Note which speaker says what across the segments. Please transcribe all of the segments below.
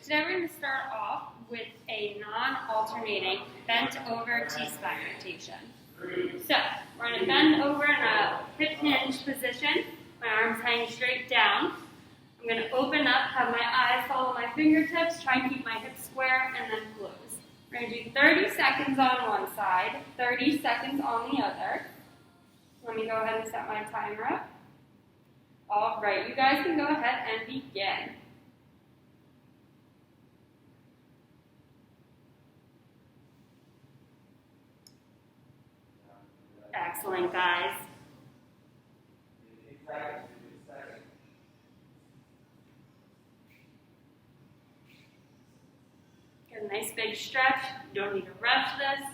Speaker 1: Today we're going to start off with a non-alternating bent over T-spine rotation. So we're going to bend over in a hip hinge position. My arms hang straight down. I'm going to open up, have my eyes follow my fingertips, try and keep my hips square, and then close. We're going to do 30 seconds on one side, 30 seconds on the other. Let me go ahead and set my timer up. All right, you guys can go ahead and begin. Excellent, guys. Get a nice big stretch. You don't need to rush this.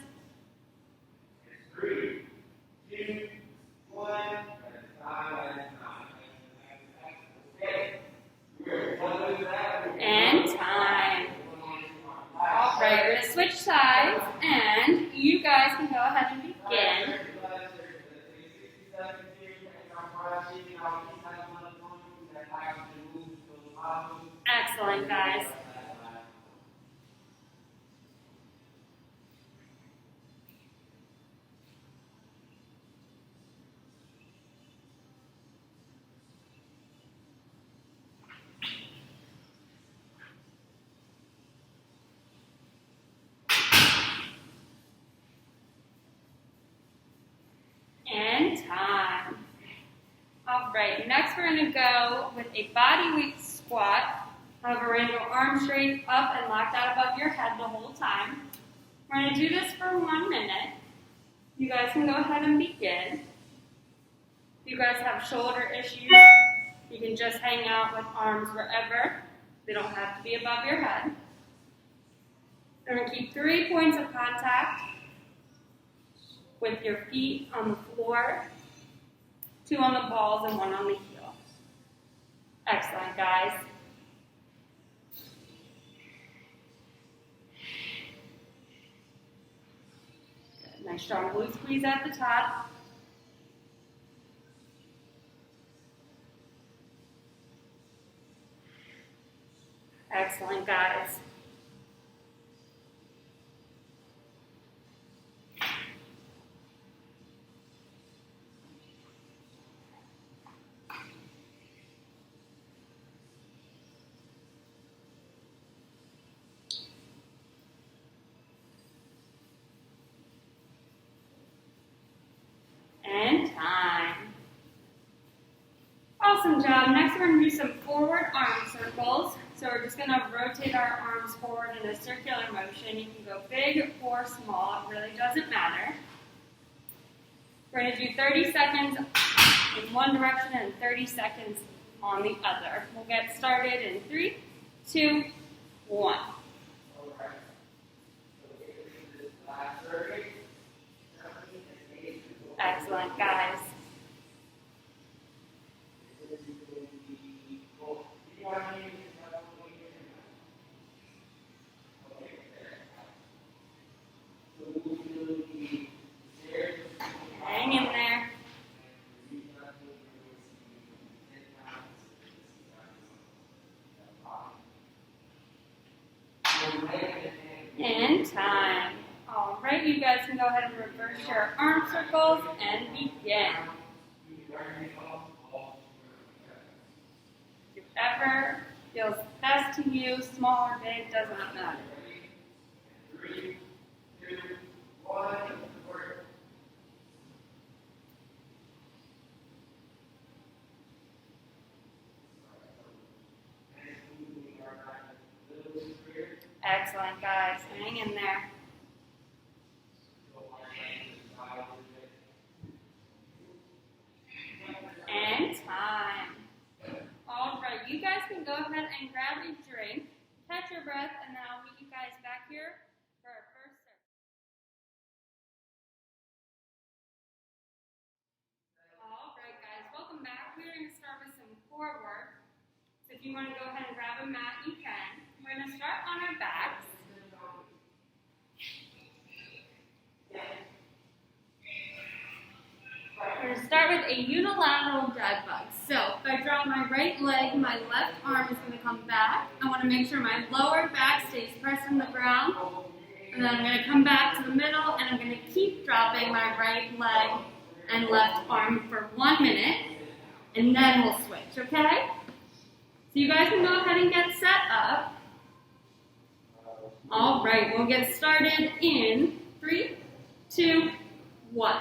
Speaker 2: 3, 2, 1,
Speaker 1: and time. All right, we're going to switch sides, and you guys can go ahead and begin. Excellent, guys. And time. All right, next we're going to go with a body weight squat. However, we're going to go arms straight up and locked out above your head the whole time. We're going to do this for 1 minute. You guys can go ahead and begin. If you guys have shoulder issues, you can just hang out with arms wherever. They don't have to be above your head. We're going to keep 3 points of contact with your feet on the floor, 2 on the balls and 1 on the heel. Excellent, guys. Good. Nice strong glute squeeze at the top. Excellent, guys. And time. Awesome job. Next we're going to do some forward arm circles. So we're just going to rotate our arms forward in a circular motion. You can go big or small. It really doesn't matter. We're going to do 30 seconds in one direction and 30 seconds on the other. We'll get started in 3, 2, 1. Excellent, guys. Hang in there. And time. All right, you guys can go ahead and reverse your arm circles and begin. Whichever feels best to you, small or big, does not matter.
Speaker 2: 3, 2, 1.
Speaker 1: Excellent, guys. Hang in there. And time. All right, you guys can go ahead and grab a drink, catch your breath, and then I'll meet you guys back here for our first serve. All right, guys, welcome back. We're going to start with some core work. So if you want to go ahead and grab a mat, you can. We're going to start on our backs. We're going to start with a unilateral dead bug. So if I drop my right leg, my left arm is going to come back. I want to make sure my lower back stays pressed in the ground. And then I'm going to come back to the middle, and I'm going to keep dropping my right leg and left arm for 1 minute, and then we'll switch, okay? So you guys can go ahead and get set up. All right, we'll get started in 3, 2, 1.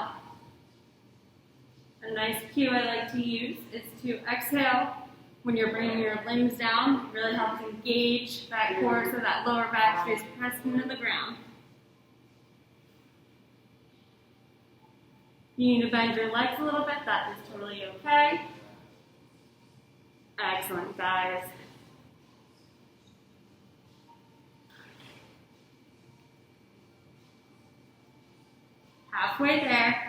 Speaker 1: A nice cue I like to use is to exhale when you're bringing your limbs down. It really helps engage that core so that lower back stays pressed into the ground. You need to bend your legs a little bit. That is totally okay. Excellent, guys. Halfway there.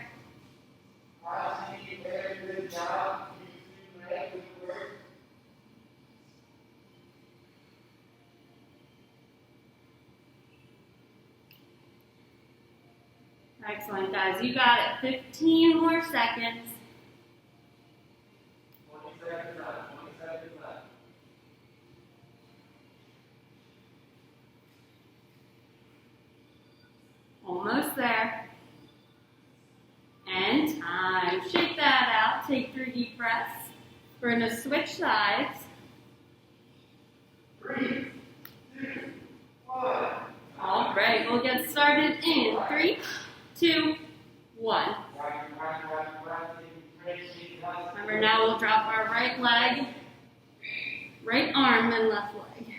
Speaker 2: Very good job. You do good work.
Speaker 1: Excellent, guys. You got it. 15 more seconds.
Speaker 2: 20 seconds left. 20 seconds left.
Speaker 1: Almost there. And time. Shake that out. Take 3 deep breaths. We're going to switch sides.
Speaker 2: 3, 2, 1.
Speaker 1: All right, we'll get started in 3, 2, 1. Remember, now we'll drop our right leg, right arm, and left leg.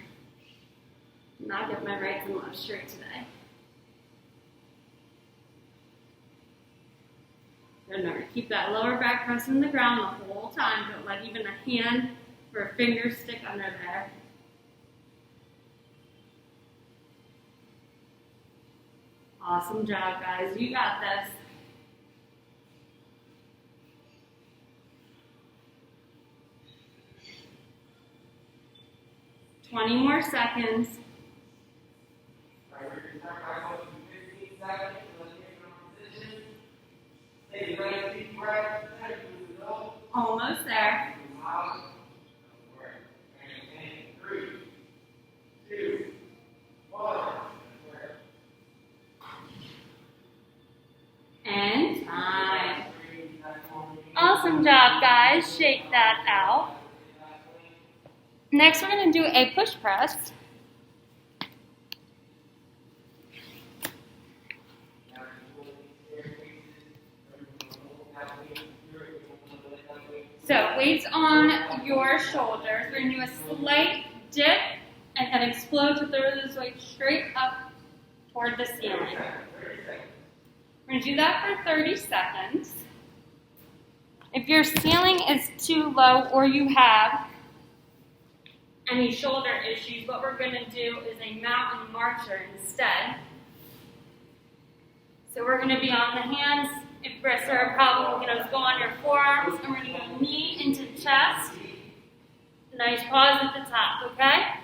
Speaker 1: Not get my right and left straight today. Remember, keep that lower back pressing the ground the whole time. Don't let even a hand or a finger stick under there. Awesome job, guys. You got this. Twenty more seconds. Almost there.
Speaker 2: 3, 2, 1.
Speaker 1: And time. Awesome job, guys. Shake that out. Next, we're going to do a push press. So, weights on your shoulders. We're going to do a slight dip and then explode to throw those weights straight up toward the ceiling. We're going to do that for 30 seconds. If your ceiling is too low or you have any shoulder issues, what we're going to do is a mountain marcher instead. So we're going to be on the hands. If wrists are a problem, we're going to go on your forearms, and we're going to go knee into chest. Nice pause at the top, okay?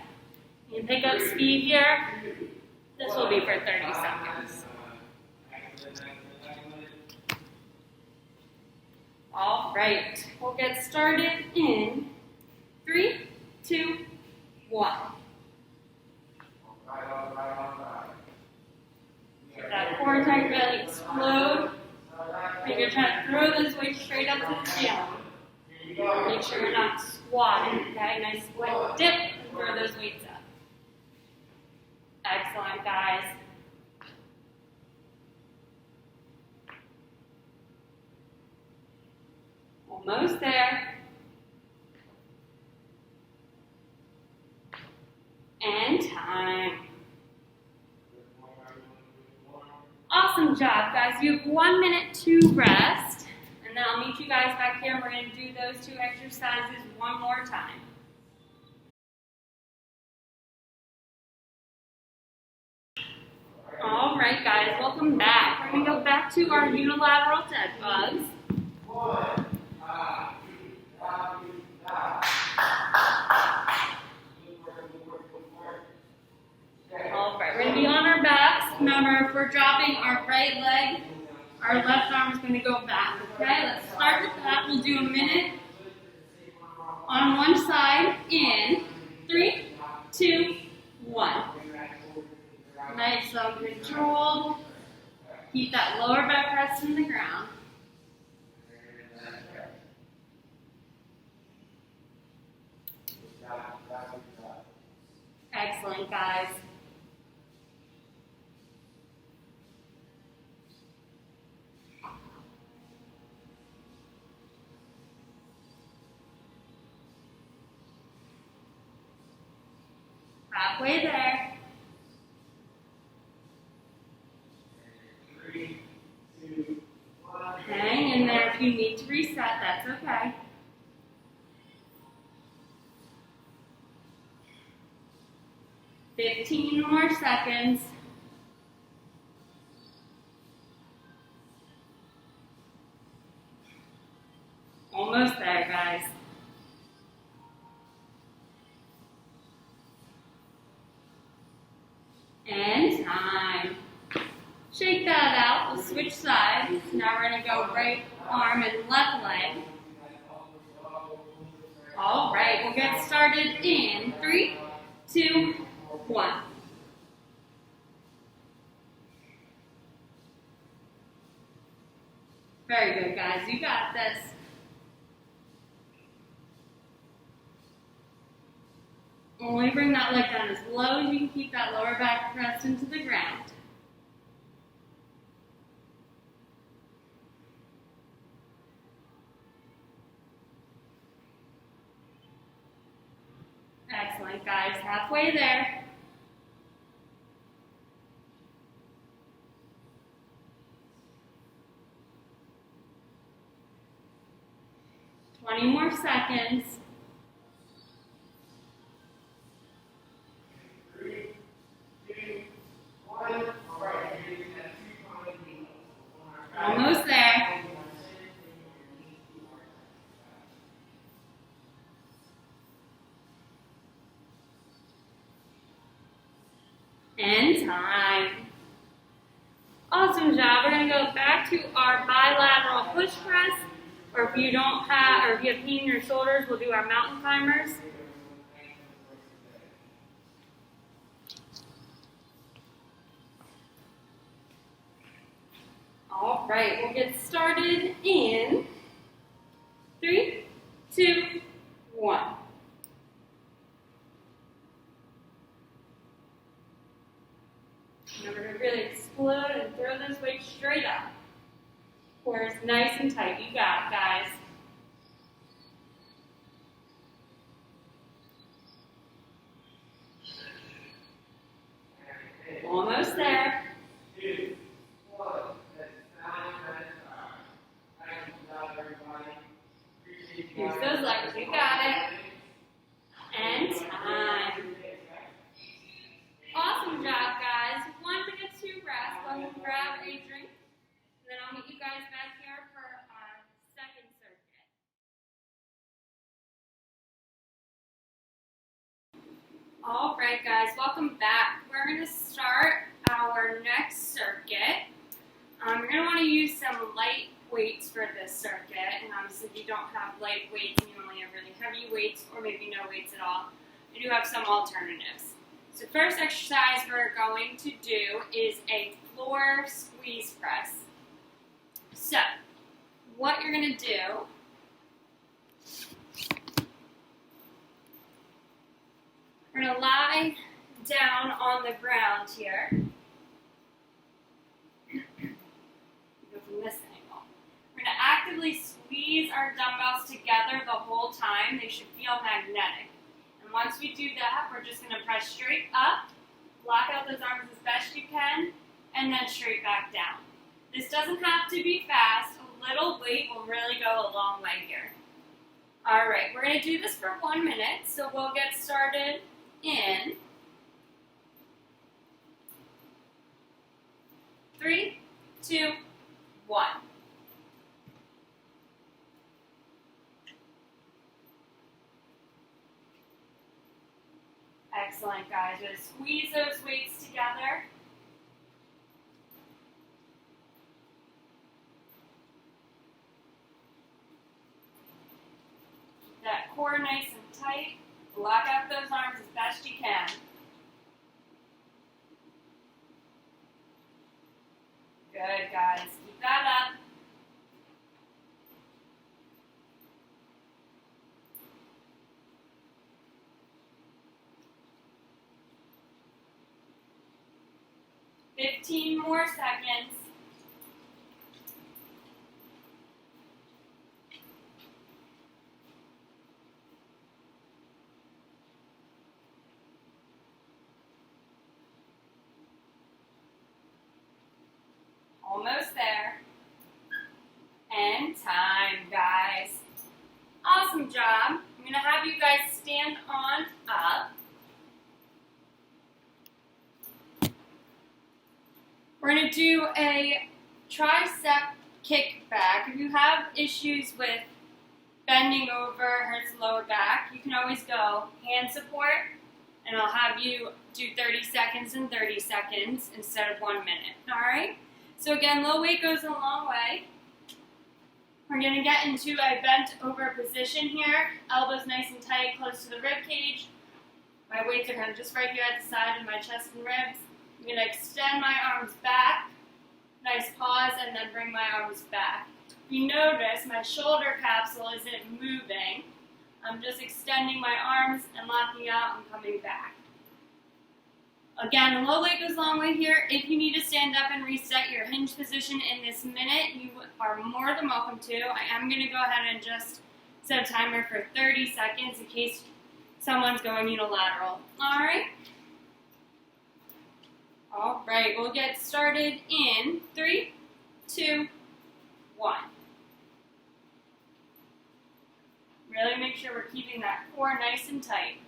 Speaker 1: You can pick up speed here. This will be for 30 seconds. All right, we'll get started in 3, 2, 1. Get that core tight, really explode. Maybe you're trying to throw those weights straight up to the ceiling. Make sure you're not squatting, okay? Nice slight dip and throw those weights up. Excellent, guys. Almost there. And time. Awesome job, guys. You have 1 minute to rest. And then I'll meet you guys back here and we're going to do those 2 exercises one more time. All right, guys, welcome back. We're going to go back to our unilateral dead bugs. All right, we're going to be on our backs. Remember, if we're dropping our right leg, our left arm is going to go back, okay? Let's start with that. We'll do a minute. On one side, in 3, 2, 1. Nice and controlled. Keep that lower back pressed in the ground. Excellent, guys. Halfway there.
Speaker 2: 3, 2, 1.
Speaker 1: Hang in there. If you need to reset, that's okay. Fifteen more seconds. Almost there, guys. And time. Shake that out. We'll switch sides. Now we're going to go right arm and left leg. All right, we'll get started in 3, 2, 1. Very good, guys. You got this. Only bring that leg down as low as you can keep that lower back pressed into the ground. Excellent, guys. Halfway there. Twenty more seconds.
Speaker 2: 3, 2, 1. All right.
Speaker 1: Almost there. And time. Awesome job. We're going to go back to our bilateral push press, or if you don't have, or if you have pain in your shoulders, we'll do our mountain climbers. All right, we'll get started in 3, 2, 1. Remember to really explode and throw those weights straight up. Core is nice and tight. You got it, guys. Almost there.
Speaker 2: 2, 1. That's time. Thank you, everybody. Appreciate you.
Speaker 1: Use those legs. You got it. And time. Awesome job, guys. 1 minute to rest. Go ahead and grab a drink. And then I'll meet you guys back here for our second circuit. All right, guys, welcome back. We're going to start our next circuit. You're going to want to use some light weights for this circuit. And obviously, if you don't have light weights and you only have really heavy weights or maybe no weights at all, we do have some alternatives. So first exercise we're going to do is a floor squeeze press. So, what you're going to do, we're going to lie down on the ground here. Go from this angle. We're going to actively squeeze our dumbbells together the whole time. They should feel magnetic. And once we do that, we're just going to press straight up, block out those arms as best you can, and then straight back down. This doesn't have to be fast. A little weight will really go a long way here. All right, we're going to do this for 1 minute, so we'll get started in 3, 2, 1. Excellent, guys. Just squeeze those weights together. Keep that core nice work those arms as best you can. Good, guys. Keep that up. Fifteen more seconds. Almost there. And time, guys. Awesome job. I'm going to have you guys stand on up. We're going to do a tricep kickback. If you have issues with bending over, hurts the lower back, you can always go hand support, and I'll have you do 30 seconds and 30 seconds instead of 1 minute. All right? So again, low weight goes a long way. We're going to get into a bent over position here. Elbows nice and tight, close to the rib cage. My weights are kind of just right here at the side of my chest and ribs. I'm going to extend my arms back. Nice pause, and then bring my arms back. If you notice, my shoulder capsule isn't moving. I'm just extending my arms and locking out and coming back. Again, low weight goes a long way here. If you need to stand up and reset your hinge position in this minute, you are more than welcome to. I am going to go ahead and just set a timer for 30 seconds in case someone's going unilateral. All right? All right, we'll get started in 3, 2, 1. Really make sure we're keeping that core nice and tight.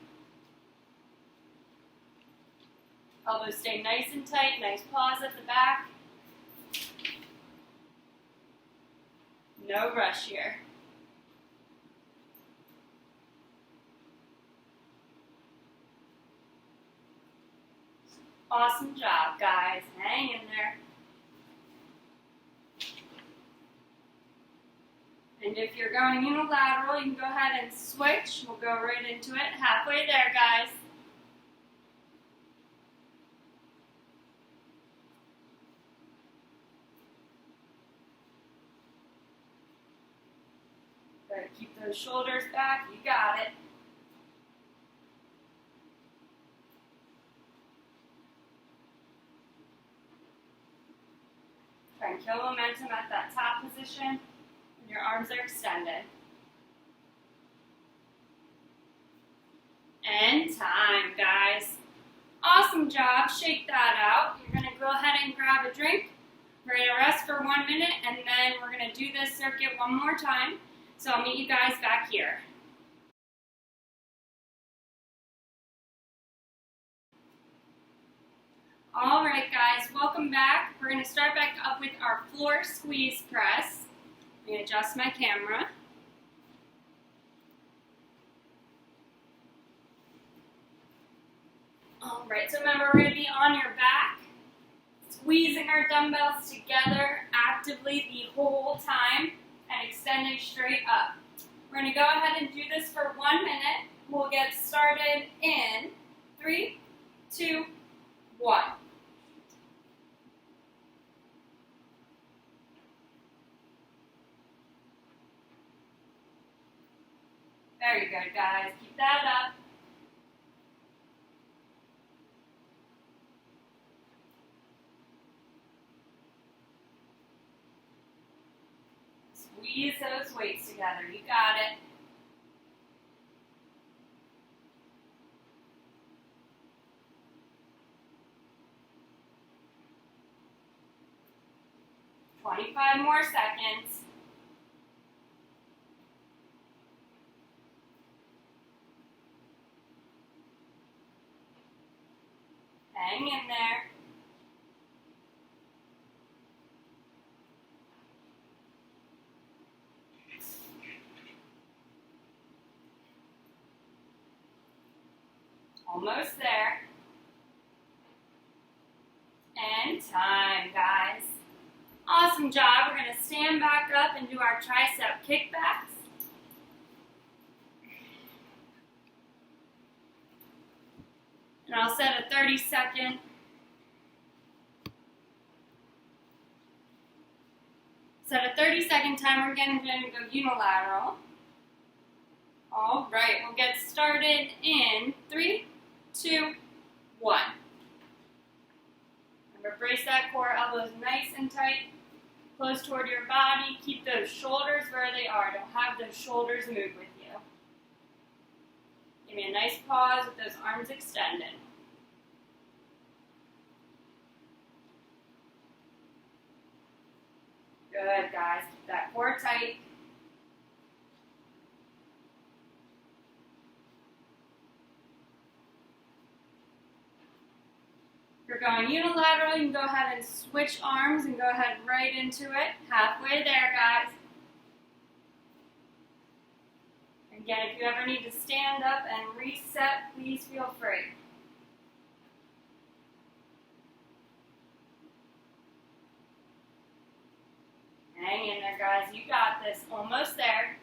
Speaker 1: Elbows stay nice and tight, nice pause at the back. No rush here. Awesome job, guys. Hang in there. And if you're going unilateral, you can go ahead and switch. We'll go right into it. Halfway there, guys. Good. Keep those shoulders back. You got it. Try and kill momentum at that top position when your arms are extended. And time, guys. Awesome job. Shake that out. You're going to go ahead and grab a drink. We're going to rest for 1 minute, and then we're going to do this circuit one more time. So I'll meet you guys back here. All right, guys, welcome back. We're going to start back up with our floor squeeze press. I'm going to adjust my camera. All right, so remember, we're going to be on your back, squeezing our dumbbells together actively the whole time and extending straight up. We're going to go ahead and do this for 1 minute. We'll get started in 3, 2, 1. Very good, guys. Keep that up. Squeeze those weights together. You got it. "25 more seconds. Hang in there. Almost there. And time, guys. Awesome job. We're going to stand back up and do our tricep kickbacks. And I'll set a 30-second. Set a 30-second timer. Again, we're going to go unilateral. All right, we'll get started in 3, 2, 1. Remember, brace that core, elbows nice and tight, close toward your body. Keep those shoulders where they are. Don't have those shoulders move with you. Give me a nice pause with those arms extended. Good, guys. Keep that core tight. If you're going unilateral, you can go ahead and switch arms and go ahead right into it. Halfway there, guys. Again, if you ever need to stand up and reset, please feel free. Hang in there, guys. You got this. Almost there.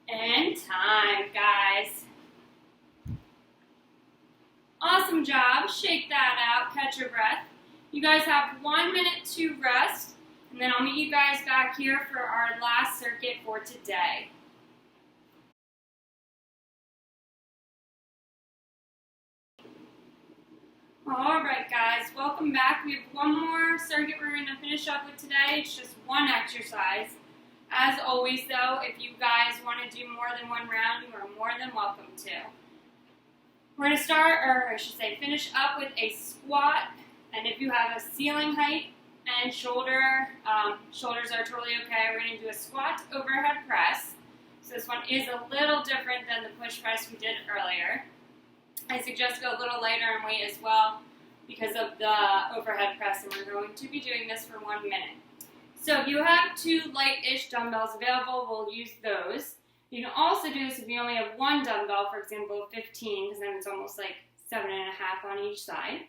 Speaker 1: And time, guys. Awesome job. Shake that out. Catch your breath. You guys have 1 minute to rest, and then I'll meet you guys back here for our last circuit for today. All right, guys. Welcome back. We have one more circuit we're going to finish up with today. It's just one exercise. As always, though, if you guys want to do more than one round, you are more than welcome to. We're going to start, or I should say, finish up with a squat. And if you have a ceiling height and shoulders are totally okay, we're going to do a squat overhead press. So this one is a little different than the push press we did earlier. I suggest go a little lighter in weight as well because of the overhead press, and we're going to be doing this for 1 minute. So if you have 2 light-ish dumbbells available, we'll use those. You can also do this if you only have 1 dumbbell, for example, 15, because then it's almost like 7.5 on each side.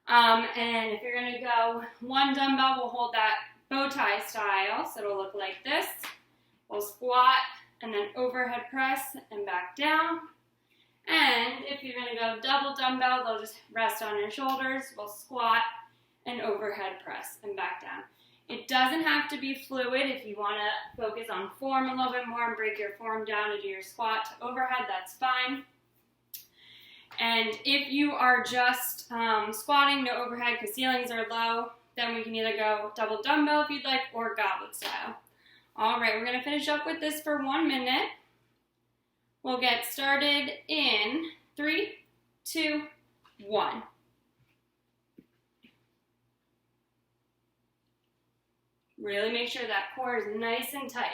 Speaker 1: And if you're going to go 1 dumbbell, we'll hold that bow tie style, so it'll look like this. We'll squat and then overhead press and back down. And if you're going to go double dumbbell, they'll just rest on your shoulders. We'll squat and overhead press and back down. It doesn't have to be fluid. If you want to focus on form a little bit more and break your form down to do your squat to overhead, that's fine. And if you are just squatting, no overhead because ceilings are low, then we can either go double dumbbell if you'd like or goblet style. All right, we're going to finish up with this for 1 minute. We'll get started in 3, 2, 1. Really make sure that core is nice and tight.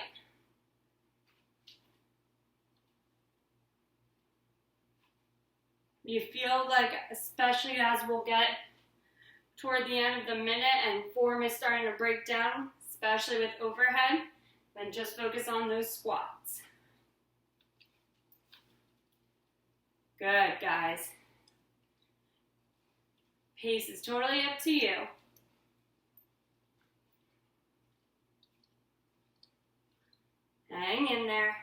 Speaker 1: You feel like, especially as we'll get toward the end of the minute and form is starting to break down, especially with overhead, then just focus on those squats. Good, guys. Pace is totally up to you. Hang in there.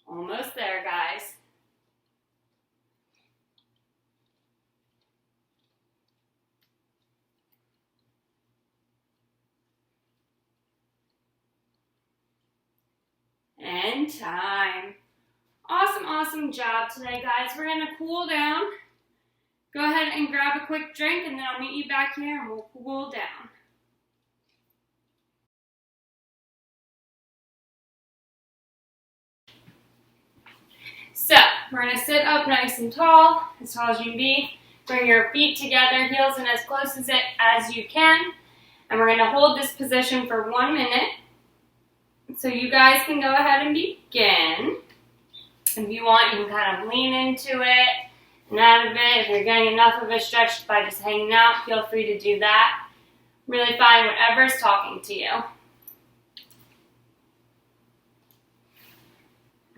Speaker 1: Almost there, guys. And time. Awesome, awesome job today, guys. We're going to cool down. Go ahead and grab a quick drink, and then I'll meet you back here, and we'll cool down. So, we're going to sit up nice and tall as you can be. Bring your feet together, heels in as close as you can. And we're going to hold this position for 1 minute. So you guys can go ahead and begin. If you want, you can kind of lean into it and out of it. If you're getting enough of a stretch by just hanging out, feel free to do that. Really find whatever's talking to you.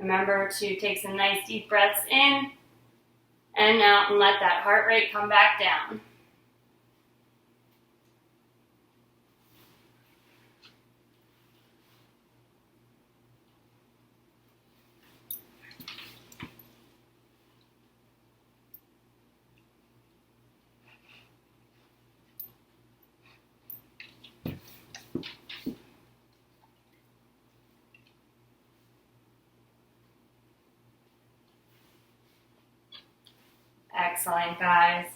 Speaker 1: Remember to take some nice deep breaths in and out and let that heart rate come back down. Excellent, guys.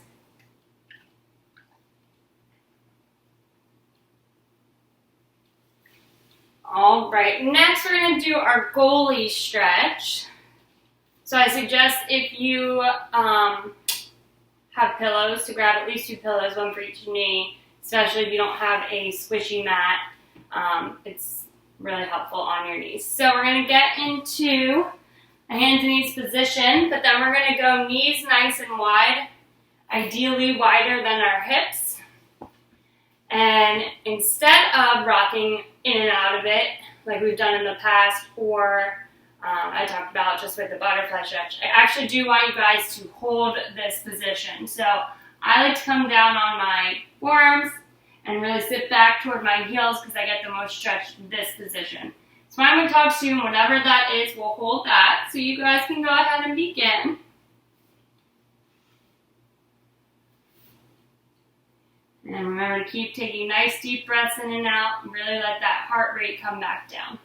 Speaker 1: All right, next we're going to do our goalie stretch. So I suggest if you have pillows, to grab at least 2 pillows, one for each knee, especially if you don't have a squishy mat. It's really helpful on your knees. So we're going to get into a hands and knees position, but then we're going to go knees nice and wide, ideally wider than our hips. And instead of rocking in and out of it, like we've done in the past, or I talked about just with the butterfly stretch, I actually do want you guys to hold this position. So I like to come down on my forearms and really sit back toward my heels because I get the most stretch in this position. So when I'm going to talk soon, whatever that is, we'll hold that. So you guys can go ahead and begin. And remember to keep taking nice deep breaths in and out and really let that heart rate come back down.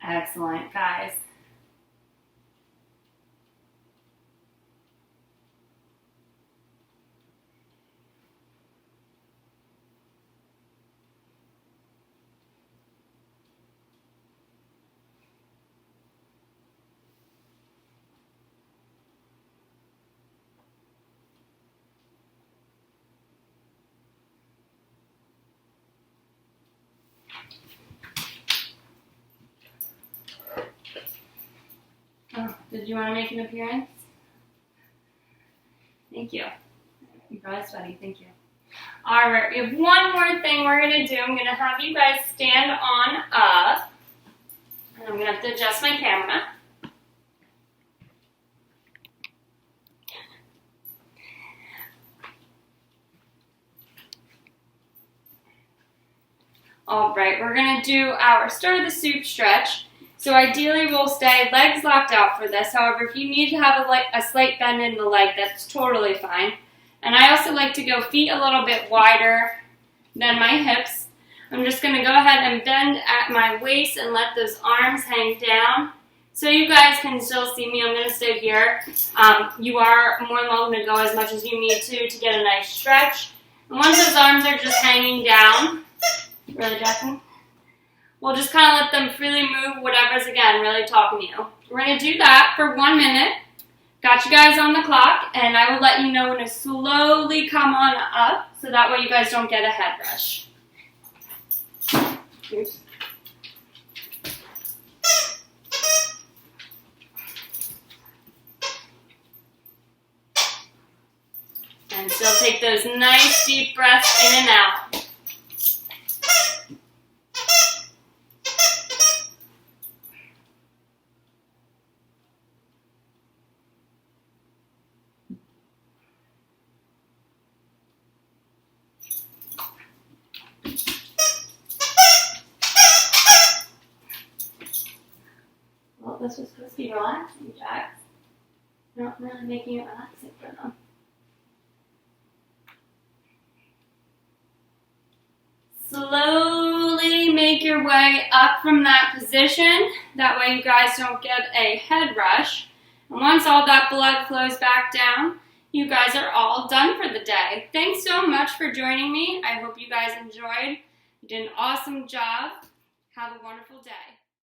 Speaker 1: Excellent, guys. Oh, did you want to make an appearance? Thank you. You're probably sweaty. Thank you. All right, we have one more thing we're going to do. I'm going to have you guys stand on up. And I'm going to have to adjust my camera. All right, we're going to do our start of the soup stretch. So ideally, we'll stay legs locked out for this. However, if you need to have a slight bend in the leg, that's totally fine. And I also like to go feet a little bit wider than my hips. I'm just going to go ahead and bend at my waist and let those arms hang down. So you guys can still see me. I'm going to stay here. You are more than welcome to go as much as you need to get a nice stretch. And once those arms are just hanging down, really, Jackson? We'll just kind of let them freely move, whatever's, again, really talking to you. We're going to do that for 1 minute. Got you guys on the clock, and I will let you know when to slowly come on up, so that way you guys don't get a head rush. Oops. And still take those nice deep breaths in and out. Well, this was supposed to be relaxing, Jax. Not really making it relaxing for them. Slowly make your way up from that position. That way you guys don't get a head rush. And once all that blood flows back down, you guys are all done for the day. Thanks so much for joining me. I hope you guys enjoyed. You did an awesome job. Have a wonderful day.